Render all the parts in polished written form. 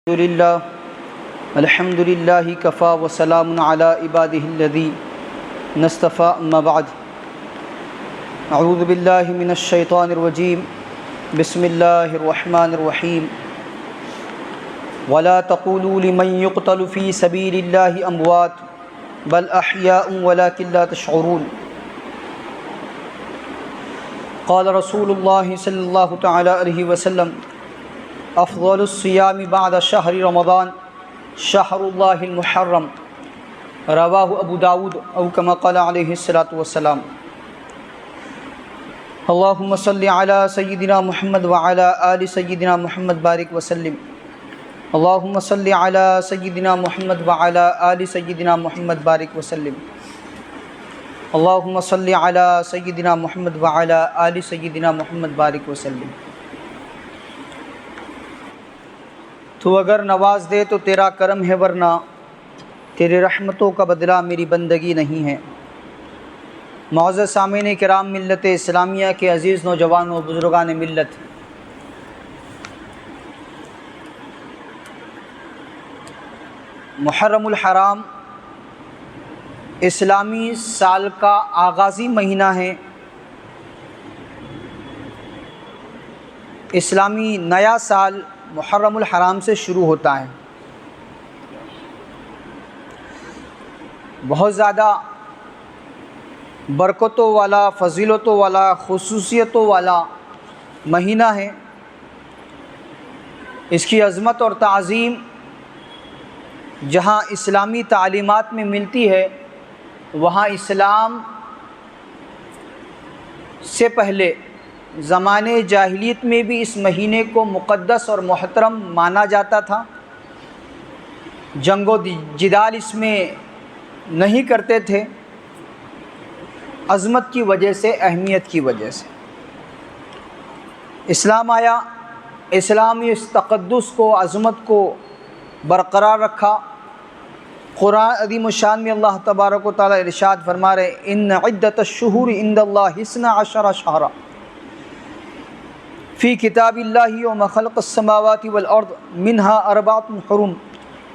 الحمد للہ کفا وسلام علی عبادہ الذین اصطفیٰ اما بعد اعوذ باللہ من الشیطان الرجیم بسم اللہ الرحمن الرحیم ولا تقولوا لمن يقتل في سبيل الله اموات بل احیاء ولكن لا تشعرون قال رسول اللہ صلی اللہ تعالی علیہ وسلم افضل الصیام بعد شہر رمضان شہر اللہ المحرم رواہ ابو داود او کما قال علیہ الصلاۃ والسلام اللہم صلی علی سیدنا محمد وعلی آل سیدنا محمد بارک وسلم اللہم صلی علی سیدنا محمد وعلی آل سیدنا محمد بارک وسلم اللہم صلی علی سیدنا محمد وعلی آل سیدنا محمد بارک وسلم۔ تو اگر نواز دے تو تیرا کرم ہے، ورنہ تیری رحمتوں کا بدلہ میری بندگی نہیں ہے۔ معزز سامعین کرام، ملت اسلامیہ کے عزیز نوجوانوں، بزرگان ملت، محرم الحرام اسلامی سال کا آغازی مہینہ ہے۔ اسلامی نیا سال محرم الحرام سے شروع ہوتا ہے۔ بہت زیادہ برکتوں والا، فضیلتوں والا، خصوصیتوں والا مہینہ ہے۔ اس کی عظمت اور تعظیم جہاں اسلامی تعلیمات میں ملتی ہے، وہاں اسلام سے پہلے زمانے جاہلیت میں بھی اس مہینے کو مقدس اور محترم مانا جاتا تھا۔ جنگ و جدال اس میں نہیں کرتے تھے، عظمت کی وجہ سے، اہمیت کی وجہ سے۔ اسلام آیا، اسلام اس تقدس کو، عظمت کو برقرار رکھا۔ قرآن عظیم الشان میں اللہ تبارک و تعالیٰ ارشاد فرما رہے ان عدت الشہور عند اللہ 12 شہرا فی کتاب اللہ یوم خلق السماوات والارض منها 4 حرم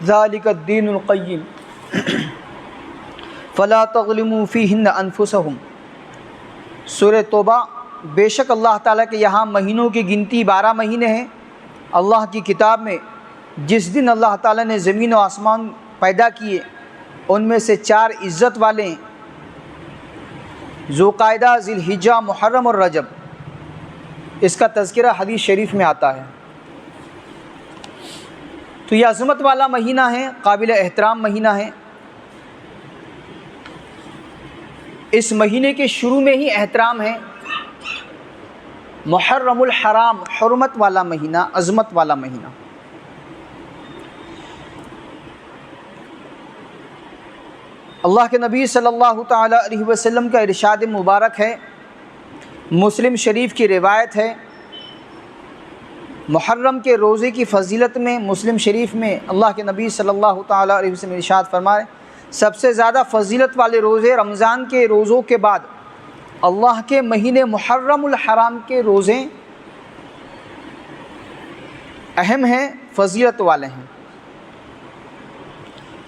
ذلک الدین القیم فلا تظلموا فیہن انفسکم۔ سورہ توبہ۔ بے شک اللہ تعالیٰ کے یہاں مہینوں کی گنتی 12 مہینے ہیں۔ اللہ کی کتاب میں جس دن اللہ تعالیٰ نے زمین و آسمان پیدا کیے، ان میں سے 4 عزت والے ہیں: ذوالقعدہ، ذی الحجہ، محرم اور رجب۔ اس کا تذکرہ حدیث شریف میں آتا ہے۔ تو یہ عظمت والا مہینہ ہے، قابل احترام مہینہ ہے۔ اس مہینے کے شروع میں ہی احترام ہے۔ محرم الحرام، حرمت والا مہینہ، عظمت والا مہینہ۔ اللہ کے نبی صلی اللہ تعالی علیہ وسلم کا ارشاد مبارک ہے، مسلم شریف کی روایت ہے، محرم کے روزے کی فضیلت میں مسلم شریف میں اللہ کے نبی صلی اللہ تعالی علیہ وسلم ارشاد فرمائے سب سے زیادہ فضیلت والے روزے رمضان کے روزوں کے بعد اللہ کے مہینے محرم الحرام کے روزے اہم ہیں، فضیلت والے ہیں۔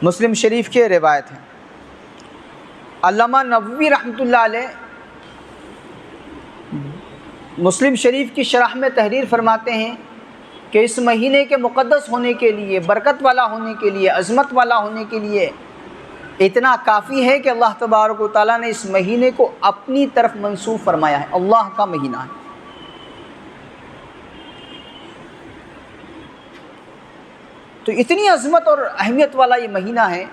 مسلم شریف کے روایت ہے۔ علامہ نووی رحمۃ اللہ علیہ مسلم شریف کی شرح میں تحریر فرماتے ہیں کہ اس مہینے کے مقدس ہونے کے لیے، برکت والا ہونے کے لیے، عظمت والا ہونے کے لیے اتنا کافی ہے کہ اللہ تبارک و تعالیٰ نے اس مہینے کو اپنی طرف منسوب فرمایا ہے، اللہ کا مہینہ ہے۔ تو اتنی عظمت اور اہمیت والا یہ مہینہ ہے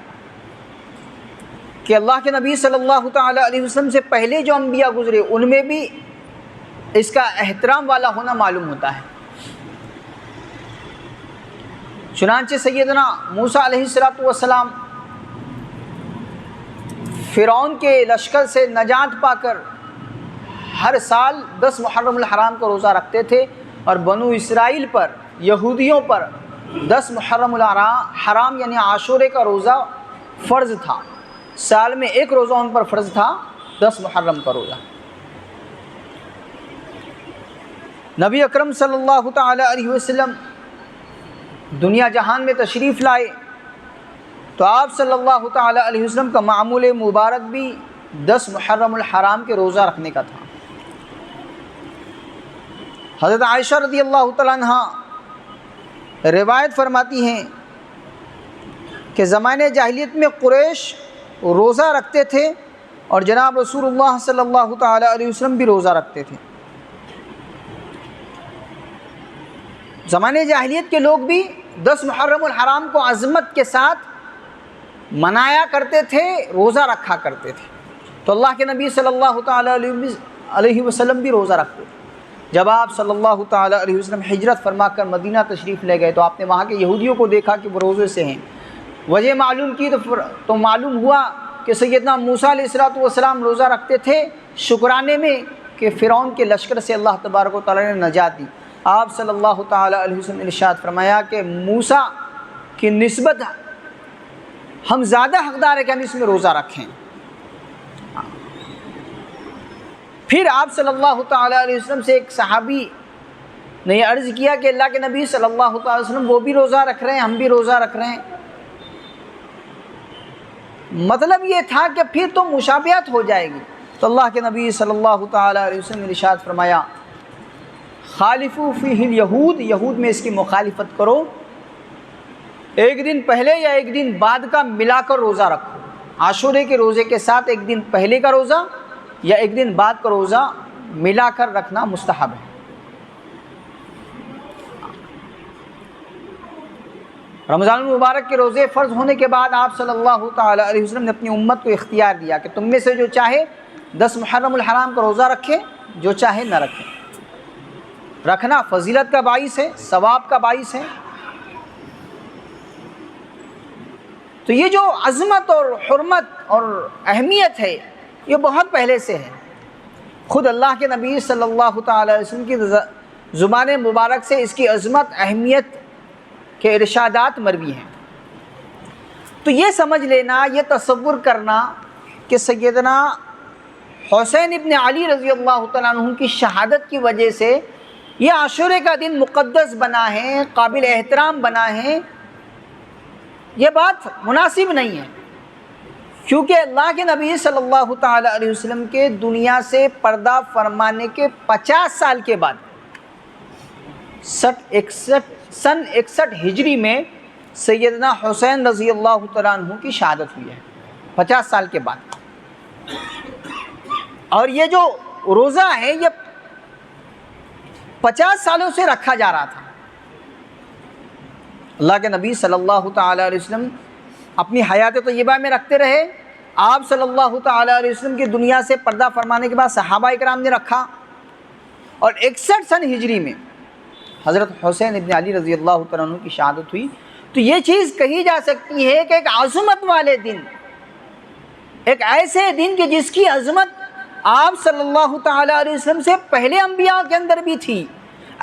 کہ اللہ کے نبی صلی اللہ تعالی علیہ وسلم سے پہلے جو انبیاء گزرے، ان میں بھی اس کا احترام والا ہونا معلوم ہوتا ہے۔ چنانچہ سیدنا موسیٰ علیہ السلام فرعون کے لشکر سے نجات پا کر ہر سال 10 محرم الحرام کا روزہ رکھتے تھے، اور بنو اسرائیل پر، یہودیوں پر 10 محرم الحرام یعنی عاشورے کا روزہ فرض تھا۔ سال میں ایک روزہ ان پر فرض تھا، 10 محرم کا روزہ۔ نبی اکرم صلی اللہ تعالی علیہ وسلم دنیا جہان میں تشریف لائے تو آپ صلی اللہ تعالیٰ علیہ وسلم کا معمول مبارک بھی 10 محرم الحرام کے روزہ رکھنے کا تھا۔ حضرت عائشہ رضی اللہ تعالیٰ عنہ روایت فرماتی ہیں کہ زمانے جاہلیت میں قریش روزہ رکھتے تھے اور جناب رسول اللہ صلی اللہ تعالیٰ علیہ وسلم بھی روزہ رکھتے تھے۔ زمانے جاہلیت کے لوگ بھی 10 محرم الحرام کو عظمت کے ساتھ منایا کرتے تھے، روزہ رکھا کرتے تھے۔ تو اللہ کے نبی صلی اللہ تعالیٰ علیہ وسلم بھی روزہ رکھتے تھے۔ جب آپ صلی اللہ تعالیٰ علیہ وسلم ہجرت فرما کر مدینہ تشریف لے گئے تو آپ نے وہاں کے یہودیوں کو دیکھا کہ وہ روزے سے ہیں۔ وجہ معلوم کی تو معلوم ہوا کہ سیدنا موسیٰ علیہ السلام روزہ رکھتے تھے شکرانے میں کہ فرعون کے لشکر سے اللہ تبارک و تعالیٰ نے نجات دی۔ آپ صلی اللہ تعالیٰ علیہ وسلم نے ارشاد فرمایا کہ موسیٰ کی نسبت ہم زیادہ حقدار ہیں کہ ہم اس میں روزہ رکھیں۔ پھر آپ صلی اللہ تعالیٰ علیہ وسلم سے ایک صحابی نے یہ عرض کیا کہ اللہ کے نبی صلی اللہ تعالیٰ علیہ وسلم وہ بھی روزہ رکھ رہے ہیں، ہم بھی روزہ رکھ رہے ہیں۔ مطلب یہ تھا کہ پھر تو مشابہت ہو جائے گی، تو اللہ کے نبی صلی اللہ تعالیٰ علیہ وسلم نے ارشاد فرمایا خالفوا فیہ الیہود، یہود میں اس کی مخالفت کرو، ایک دن پہلے یا ایک دن بعد کا ملا کر روزہ رکھو۔ عاشورے کے روزے کے ساتھ ایک دن پہلے کا روزہ یا ایک دن بعد کا روزہ ملا کر رکھنا مستحب ہے۔ رمضان المبارک کے روزے فرض ہونے کے بعد آپ صلی اللہ تعالیٰ علیہ وسلم نے اپنی امت کو اختیار دیا کہ تم میں سے جو چاہے 10 محرم الحرام کا روزہ رکھے، جو چاہے نہ رکھے۔ رکھنا فضیلت کا باعث ہے، ثواب کا باعث ہے۔ تو یہ جو عظمت اور حرمت اور اہمیت ہے یہ بہت پہلے سے ہے۔ خود اللہ کے نبی صلی اللہ تعالیٰ علیہ وسلم کی زبان مبارک سے اس کی عظمت اہمیت کے ارشادات مروی ہیں۔ تو یہ سمجھ لینا، یہ تصور کرنا کہ سیدنا حسین ابن علی رضی اللہ تعالیٰ عنہ کی شہادت کی وجہ سے یہ عاشورے کا دن مقدس بنا ہے، قابل احترام بنا ہے، یہ بات مناسب نہیں ہے، کیونکہ اللہ کے نبی صلی اللہ تعالیٰ علیہ وسلم کے دنیا سے پردہ فرمانے کے 50 سال کے بعد سن 61 ہجری میں سیدنا حسین رضی اللہ تعالیٰ عنہ کی شہادت ہوئی ہے، 50 سال کے بعد۔ اور یہ جو روزہ ہے یہ 50 سالوں سے رکھا جا رہا تھا۔ اللہ کے نبی صلی اللہ تعالیٰ علیہ وسلم اپنی حیات طیبہ میں رکھتے رہے، آپ صلی اللہ تعالیٰ علیہ وسلم کی دنیا سے پردہ فرمانے کے بعد صحابہ اکرام نے رکھا، اور 61 سن ہجری میں حضرت حسین ابن علی رضی اللہ تعالیٰ عنہ کی شہادت ہوئی۔ تو یہ چیز کہی جا سکتی ہے کہ ایک عظمت والے دن، ایک ایسے دن کہ جس کی عظمت آپ صلی اللہ تعالیٰ علیہ وسلم سے پہلے انبیاء کے اندر بھی تھی،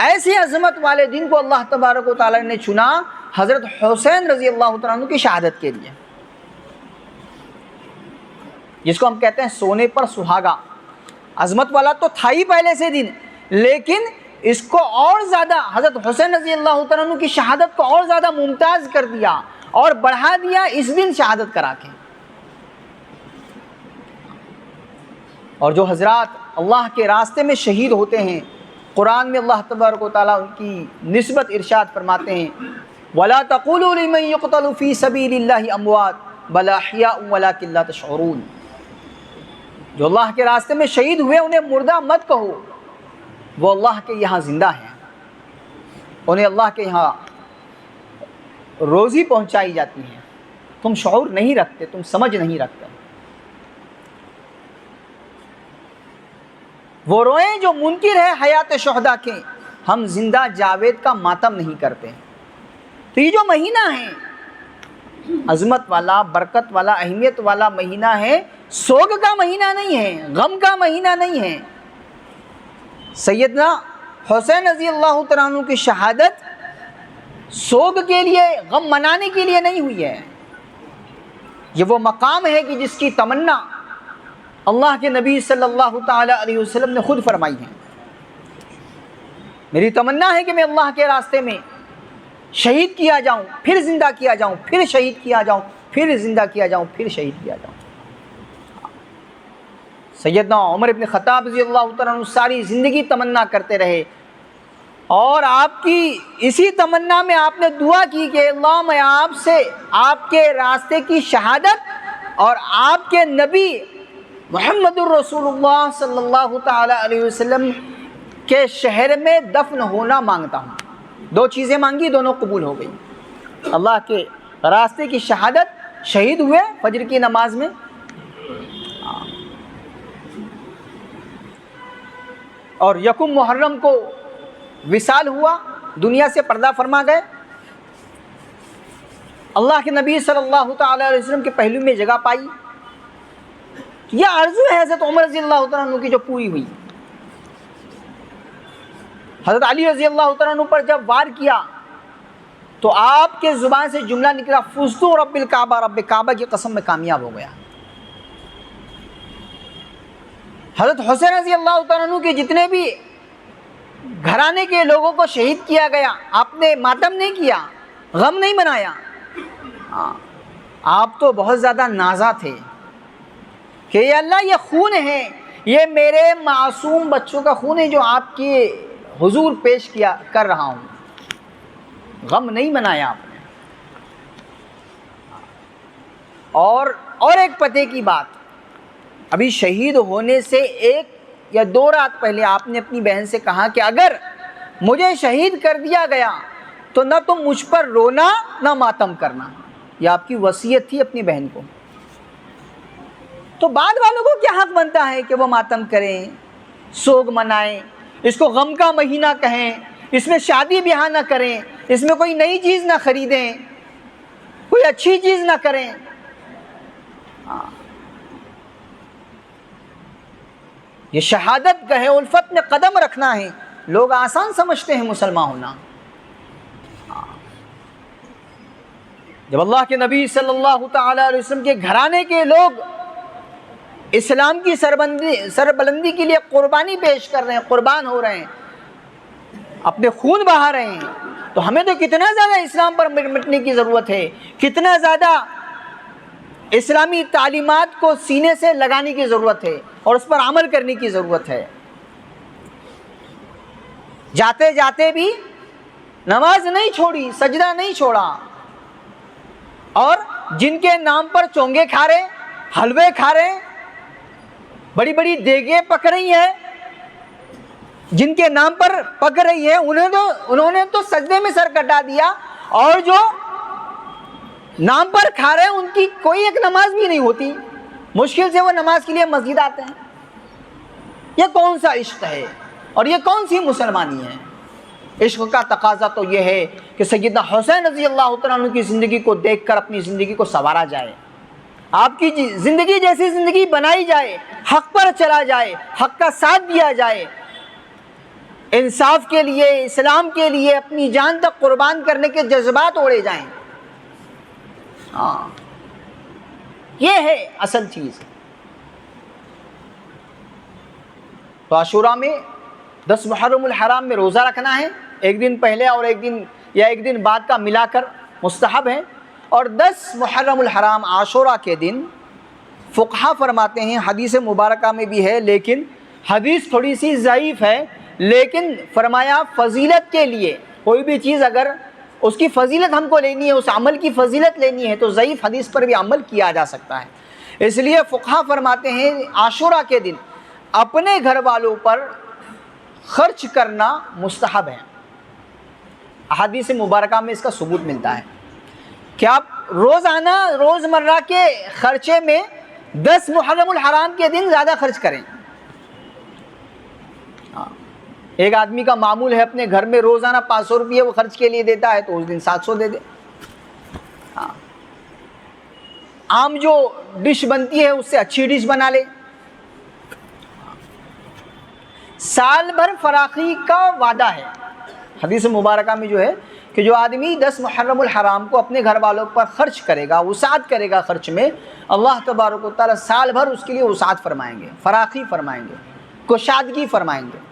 ایسی عظمت والے دن کو اللہ تبارک و تعالیٰ نے چنا حضرت حسین رضی اللہ تعالیٰ عنہ کی شہادت کے لیے، جس کو ہم کہتے ہیں سونے پر سہاگا۔ عظمت والا تو تھا ہی پہلے سے دن، لیکن اس کو اور زیادہ حضرت حسین رضی اللہ تعالیٰ عنہ کی شہادت کو اور زیادہ ممتاز کر دیا اور بڑھا دیا اس دن شہادت کرا کے۔ اور جو حضرات اللہ کے راستے میں شہید ہوتے ہیں، قرآن میں اللہ تبارک و تعالیٰ ان کی نسبت ارشاد فرماتے ہیں وَلَا تَقُولُوا لِمَن يُقْتَلُ فِي سَبِيلِ اللَّهِ أَمْوَاتٌ بَلْ أَحْيَاءٌ وَلَكِنْ لَا تَشْعُرُونَ۔ جو اللہ کے راستے میں شہید ہوئے انہیں مردہ مت کہو، وہ اللہ کے یہاں زندہ ہیں، انہیں اللہ کے یہاں روزی پہنچائی جاتی ہے، تم شعور نہیں رکھتے، تم سمجھ نہیں رکھتے۔ وہ روئیں جو منکر ہے حیات شہداء کے، ہم زندہ جاوید کا ماتم نہیں کرتے۔ تو یہ جو مہینہ ہے عظمت والا، برکت والا، اہمیت والا مہینہ ہے، سوگ کا مہینہ نہیں ہے، غم کا مہینہ نہیں ہے۔ سیدنا حسین رضی اللہ تعالیٰ عنہ کی شہادت سوگ کے لیے، غم منانے کے لیے نہیں ہوئی ہے، یہ وہ مقام ہے کہ جس کی تمنا اللہ کے نبی صلی اللہ تعالیٰ علیہ وسلم نے خود فرمائی ہے۔ میری تمنا ہے کہ میں اللہ کے راستے میں شہید کیا جاؤں، پھر زندہ کیا جاؤں، پھر شہید کیا جاؤں، پھر زندہ کیا جاؤں، پھر شہید کیا جاؤں۔ سیدنا عمر بن خطاب رضی اللہ تعالیٰ عنہ ساری زندگی تمنا کرتے رہے، اور آپ کی اسی تمنا میں آپ نے دعا کی کہ اللہ میں آپ سے آپ کے راستے کی شہادت اور آپ کے نبی محمد الرسول اللہ صلی اللہ تعالی علیہ وسلم کے شہر میں دفن ہونا مانگتا ہوں۔ دو چیزیں مانگی، دونوں قبول ہو گئی۔ اللہ کے راستے کی شہادت، شہید ہوئے فجر کی نماز میں، اور یکم محرم کو وصال ہوا، دنیا سے پردہ فرما گئے۔ اللہ کے نبی صلی اللہ تعالی علیہ وسلم کے پہلو میں جگہ پائی۔ یہ آرزو ہے حضرت عمر رضی اللہ تعالیٰ عنہ کی جو پوری ہوئی۔ حضرت علی رضی اللہ تعالیٰ عنہ پر جب وار کیا تو آپ کے زبان سے جملہ نکلا، فزت رب الکعبہ، رب کعبہ کی قسم میں کامیاب ہو گیا۔ حضرت حسین رضی اللہ تعالیٰ عنہ کے جتنے بھی گھرانے کے لوگوں کو شہید کیا گیا، آپ نے ماتم نہیں کیا، غم نہیں منایا۔ آپ تو بہت زیادہ نازا تھے کہ یا اللہ یہ خون ہے، یہ میرے معصوم بچوں کا خون ہے جو آپ کے حضور پیش کر رہا ہوں۔ غم نہیں منایا آپ نے۔ اور ایک پتے کی بات، ابھی شہید ہونے سے 1 یا 2 رات پہلے آپ نے اپنی بہن سے کہا کہ اگر مجھے شہید کر دیا گیا تو نہ تم مجھ پر رونا نہ ماتم کرنا۔ یہ آپ کی وصیت تھی اپنی بہن کو۔ تو بعد والوں کو کیا حق بنتا ہے کہ وہ ماتم کریں، سوگ منائیں، اس کو غم کا مہینہ کہیں، اس میں شادی بیاہ نہ کریں، اس میں کوئی نئی چیز نہ خریدیں، کوئی اچھی چیز نہ کریں۔ یہ شہادت گہے الفت میں قدم رکھنا ہے۔ لوگ آسان سمجھتے ہیں مسلمان ہونا۔ جب اللہ کے نبی صلی اللہ تعالی علیہ وسلم کے گھرانے کے لوگ اسلام کی سربلندی کے لیے قربانی پیش کر رہے ہیں، قربان ہو رہے ہیں، اپنے خون بہا رہے ہیں، تو ہمیں تو کتنا زیادہ اسلام پر مٹنے کی ضرورت ہے، کتنا زیادہ اسلامی تعلیمات کو سینے سے لگانے کی ضرورت ہے اور اس پر عمل کرنے کی ضرورت ہے۔ جاتے جاتے بھی نماز نہیں چھوڑی، سجدہ نہیں چھوڑا، اور جن کے نام پر چونگے کھا رہے، حلوے کھا رہے، بڑی بڑی دیگیں پک رہی ہیں، جن کے نام پر پک رہی ہے، انہوں نے تو سجدے میں سر کٹا دیا، اور جو نام پر کھا رہے ہیں ان کی کوئی ایک نماز بھی نہیں ہوتی، مشکل سے وہ نماز کے لیے مسجد آتے ہیں۔ یہ کون سا عشق ہے اور یہ کون سی مسلمانی ہے؟ عشق کا تقاضا تو یہ ہے کہ سیدنا حسین رضی اللہ تعالیٰ عنہ کی زندگی کو دیکھ کر اپنی زندگی کو سنوارا جائے، آپ کی زندگی جیسی زندگی بنائی جائے، حق پر چلا جائے، حق کا ساتھ دیا جائے، انصاف کے لیے، اسلام کے لیے اپنی جان تک قربان کرنے کے جذبات اوڑے جائیں۔ یہ ہے اصل چیز۔ تو عاشوراء میں 10 محرم الحرام میں روزہ رکھنا ہے، 1 دن پہلے اور 1 دن یا 1 دن بعد کا ملا کر مستحب ہے۔ اور 10 محرم الحرام عاشوراء کے دن فقہا فرماتے ہیں، حدیث مبارکہ میں بھی ہے لیکن حدیث تھوڑی سی ضعیف ہے، لیکن فرمایا فضیلت کے لیے کوئی بھی چیز اگر اس کی فضیلت ہم کو لینی ہے، اس عمل کی فضیلت لینی ہے تو ضعیف حدیث پر بھی عمل کیا جا سکتا ہے۔ اس لیے فقہا فرماتے ہیں عاشوراء کے دن اپنے گھر والوں پر خرچ کرنا مستحب ہے۔ احادیث مبارکہ میں اس کا ثبوت ملتا ہے کہ آپ روزانہ روزمرہ کے خرچے میں 10 محرم الحرام کے دن زیادہ خرچ کریں۔ ایک آدمی کا معمول ہے اپنے گھر میں روزانہ 500 روپیہ وہ خرچ کے لیے دیتا ہے تو اس دن 700 دے دے۔ عام جو ڈش بنتی ہے اس سے اچھی ڈش بنا لے۔ سال بھر فراخی کا وعدہ ہے حدیث مبارکہ میں جو ہے کہ جو آدمی 10 محرم الحرام کو اپنے گھر والوں پر خرچ کرے گا، وسعت کرے گا خرچ میں، اللہ تبارک و تعالیٰ سال بھر اس کے لیے وسعت فرمائیں گے، فراخی فرمائیں گے، کشادگی فرمائیں گے۔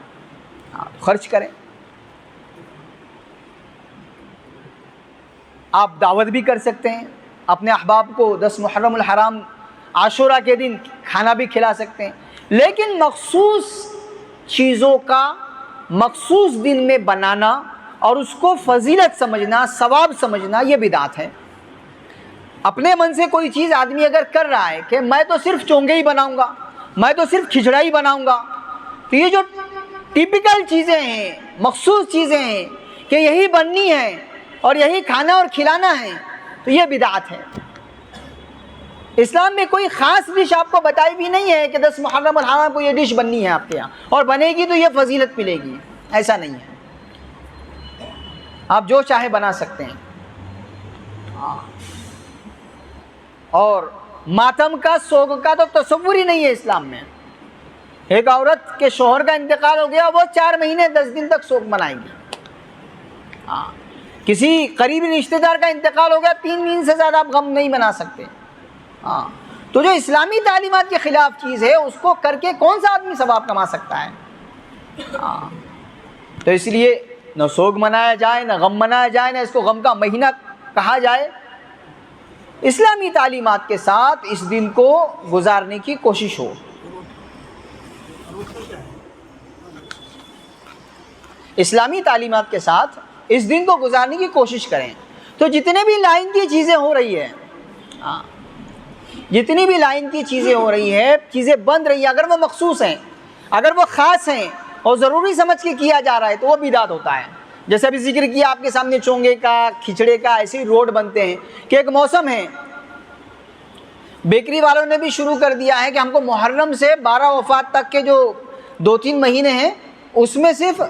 خرچ کریں۔ آپ دعوت بھی کر سکتے ہیں، اپنے احباب کو 10 محرم الحرام عاشورہ کے دن کھانا بھی کھلا سکتے ہیں، لیکن مخصوص چیزوں کا مخصوص دن میں بنانا اور اس کو فضیلت سمجھنا، ثواب سمجھنا، یہ بدعت ہے۔ اپنے من سے کوئی چیز آدمی اگر کر رہا ہے کہ میں تو صرف چونگے ہی بناؤں گا، میں تو صرف کھچڑا ہی بناؤں گا، تو یہ جو ٹیپیکل چیزیں ہیں، مخصوص چیزیں ہیں کہ یہی بننی ہے اور یہی کھانا اور کھلانا ہے، تو یہ بدعت ہے۔ اسلام میں کوئی خاص ڈش آپ کو بتائی بھی نہیں ہے کہ 10 محرم الحرام کو یہ ڈش بننی ہے آپ کے یہاں اور بنے گی تو یہ فضیلت ملے گی، ایسا نہیں ہے۔ آپ جو چاہے بنا سکتے ہیں۔ اور ماتم کا، سوگ کا تو تصور ہی نہیں ہے اسلام میں۔ ایک عورت کے شوہر کا انتقال ہو گیا، وہ 4 مہینے 10 دن تک سوگ منائے گی۔ کسی قریبی رشتہ دار کا انتقال ہو گیا، 3 دن سے زیادہ آپ غم نہیں منا سکتے۔ تو جو اسلامی تعلیمات کے خلاف چیز ہے اس کو کر کے کون سا آدمی ثواب کما سکتا ہے؟ تو اس لیے نہ سوگ منایا جائے، نہ غم منایا جائے، نہ اس کو غم کا مہینہ کہا جائے۔ اسلامی تعلیمات کے ساتھ اس دن کو گزارنے کی کوشش ہو۔ اسلامی تعلیمات کے ساتھ اس دن کو گزارنے کی کوشش کریں۔ تو جتنے بھی لائن کی چیزیں ہو رہی ہے، جتنی بھی لائن کی چیزیں ہو رہی ہے، چیزیں بن رہی ہیں، اگر وہ مخصوص ہیں، اگر وہ خاص ہیں اور ضروری سمجھ کے کیا جا رہا ہے تو وہ بدعت ہوتا ہے۔ جیسے ابھی ذکر کیا آپ کے سامنے چونگے کا، کھچڑے کا، ایسے ہی روڈ بنتے ہیں کہ ایک موسم ہے۔ بیکری والوں نے بھی شروع کر دیا ہے کہ ہم کو محرم سے 12 وفات تک کے جو 2-3 مہینے ہیں اس میں صرف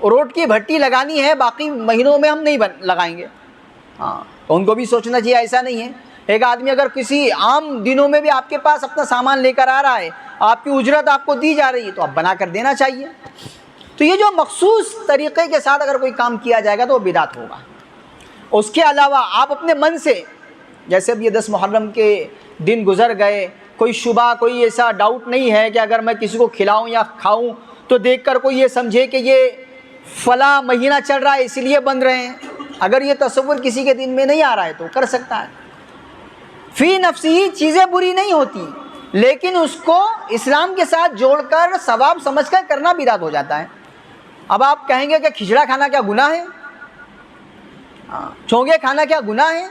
روڈ کی بھٹی لگانی ہے، باقی مہینوں میں ہم نہیں لگائیں گے۔ تو ان کو بھی سوچنا چاہیے ایسا نہیں ہے۔ ایک آدمی اگر کسی عام دنوں میں بھی آپ کے پاس اپنا سامان لے کر آ رہا ہے، آپ کی اجرت آپ کو دی جا رہی ہے، تو آپ بنا کر دینا چاہیے۔ تو یہ جو مخصوص طریقے کے ساتھ اگر کوئی کام کیا جائے گا تو وہ بدعت ہوگا۔ اس کے علاوہ آپ اپنے من سے، جیسے اب یہ 10 محرم کے دن گزر گئے، کوئی شبہ، کوئی ایسا ڈاؤٹ نہیں ہے کہ اگر میں کسی کو کھلاؤں یا کھاؤں تو دیکھ کر کوئی یہ سمجھے کہ یہ فلاں مہینہ چل رہا ہے اسی لیے بن رہے ہیں۔ اگر یہ تصور کسی کے دن میں نہیں آ رہا ہے تو کر سکتا ہے۔ فی نفسی چیزیں بری نہیں ہوتی، لیکن اس کو اسلام کے ساتھ جوڑ کر ثواب سمجھ کر کرنا بدعت ہو جاتا ہے۔ اب آپ کہیں گے کہ کھچڑا کھانا کیا گناہ ہے؟ چونگے کھانا کیا گناہ ہے؟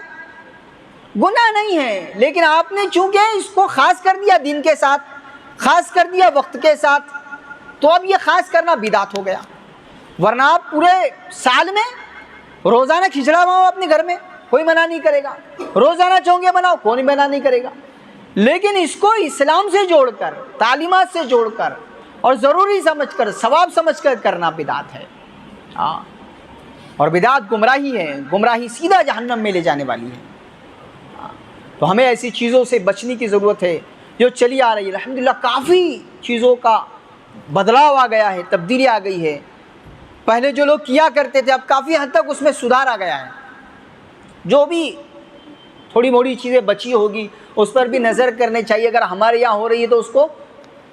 گناہ نہیں ہے، لیکن آپ نے چونکہ اس کو خاص کر دیا دن کے ساتھ، خاص کر دیا وقت کے ساتھ، تو اب یہ خاص کرنا بدعت ہو گیا۔ ورنہ آپ پورے سال میں روزانہ کھچڑا بناؤ اپنے گھر میں، کوئی منع نہیں کرے گا، روزانہ چونگے بناؤ، کوئی منع نہیں کرے گا، لیکن اس کو اسلام سے جوڑ کر، تعلیمات سے جوڑ کر اور ضروری سمجھ کر، ثواب سمجھ کر کرنا بدعت ہے۔ اور بدعت گمراہی ہے، گمراہی سیدھا جہنم میں لے جانے والی ہے۔ تو ہمیں ایسی چیزوں سے بچنے کی ضرورت ہے جو چلی آ رہی ہے۔ الحمدللہ کافی چیزوں کا بدلاؤ آ گیا ہے، تبدیلی آ گئی ہے۔ پہلے جو لوگ کیا کرتے تھے اب کافی حد تک اس میں سدھار آ گیا ہے۔ جو بھی تھوڑی موڑی چیزیں بچی ہوگی اس پر بھی نظر کرنے چاہیے۔ اگر ہمارے یہاں ہو رہی ہے تو اس کو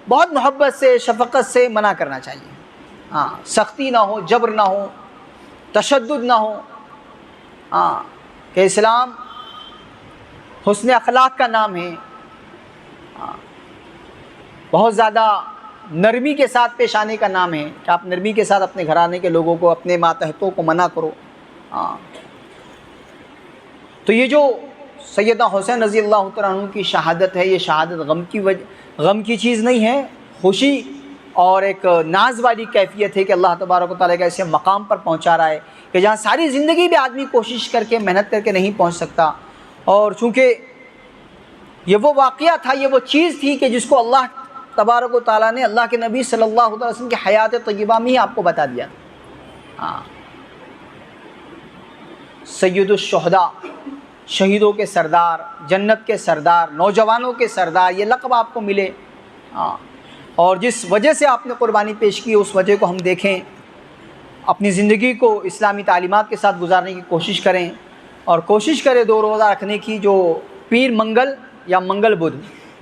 بہت محبت سے، شفقت سے منع کرنا چاہیے۔ سختی نہ ہو، جبر نہ ہو، تشدد نہ ہو۔ کہ اسلام حسن اخلاق کا نام ہے۔ بہت زیادہ نرمی کے ساتھ پیش آنے کا نام ہے کہ آپ نرمی کے ساتھ اپنے گھرانے کے لوگوں کو، اپنے ماتحتوں کو منع کرو۔ تو یہ جو سیدنا حسین رضی اللہ تعالیٰ عنہ کی شہادت ہے، یہ شہادت غم کی چیز نہیں ہے، خوشی اور ایک ناز والی کیفیت ہے کہ اللہ تبارک و تعالیٰ کا ایسے مقام پر پہنچا رہا ہے کہ جہاں ساری زندگی بھی آدمی کوشش کر کے، محنت کر کے نہیں پہنچ سکتا۔ اور چونکہ یہ وہ واقعہ تھا، یہ وہ چیز تھی کہ جس کو اللہ تبارک و تعالیٰ نے اللہ کے نبی صلی اللہ علیہ وسلم کی حیات طیبہ میں ہی آپ کو بتا دیا تھا۔ سید الشہداء، شہیدوں کے سردار، جنت کے سردار، نوجوانوں کے سردار، یہ لقب آپ کو ملے۔ اور جس وجہ سے آپ نے قربانی پیش کی اس وجہ کو ہم دیکھیں، اپنی زندگی کو اسلامی تعلیمات کے ساتھ گزارنے کی کوشش کریں، اور کوشش کریں 2 روزہ رکھنے کی، جو پیر منگل یا منگل بدھ،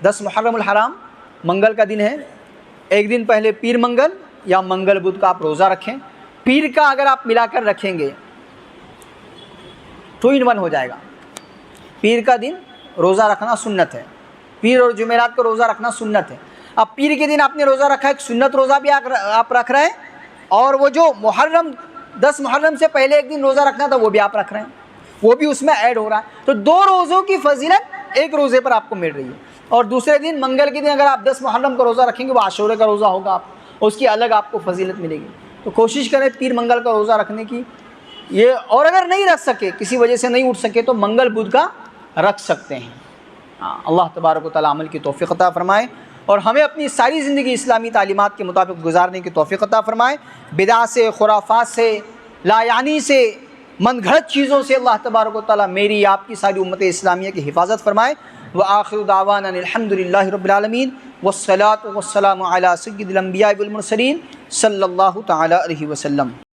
10 محرم الحرام منگل کا دن ہے، ایک دن پہلے پیر منگل یا منگل بدھ کا آپ روزہ رکھیں۔ پیر کا اگر آپ ملا کر رکھیں گے 2 in 1 ہو جائے گا. پیر کا دن روزہ رکھنا سنت ہے, پیر اور جمعرات کو روزہ رکھنا سنت ہے. اب پیر کے دن آپ نے روزہ رکھا ہے, ایک سنت روزہ بھی آپ رکھ رہے ہیں, اور وہ جو محرم 10 محرم سے پہلے ایک دن روزہ رکھنا تھا وہ بھی آپ رکھ رہے ہیں, وہ بھی اس میں ایڈ ہو رہا ہے. تو 2 روزوں کی فضیلت ایک روزے پر آپ کو مل رہی ہے. اور دوسرے دن منگل کے دن اگر آپ 10 محرم کا روزہ رکھیں گے وہ عاشورے کا روزہ ہوگا, آپ اس کی الگ آپ کو فضیلت ملے گی. تو کوشش کریں پیر منگل کا روزہ رکھنے کی یہ, اور اگر نہیں رکھ سکے, کسی وجہ سے نہیں اٹھ سکے, تو منگل بدھ کا رکھ سکتے ہیں. اللہ تبارک و تعالیٰ عمل کی توفیق عطا فرمائے, اور ہمیں اپنی ساری زندگی اسلامی تعلیمات کے مطابق گزارنے کی توفیق عطا فرمائے. بدعت سے, خرافات سے, لا یعنی سے, من گھڑت چیزوں سے اللہ تبارک و تعالیٰ میری آپ کی ساری امت اسلامیہ کی حفاظت فرمائے. وآخر دعوانا الحمد للہ رب العالمین, والصلاة والسلام علی سید الانبیاء والمرسلین صلی اللہ تعالیٰ علیہ وسلم.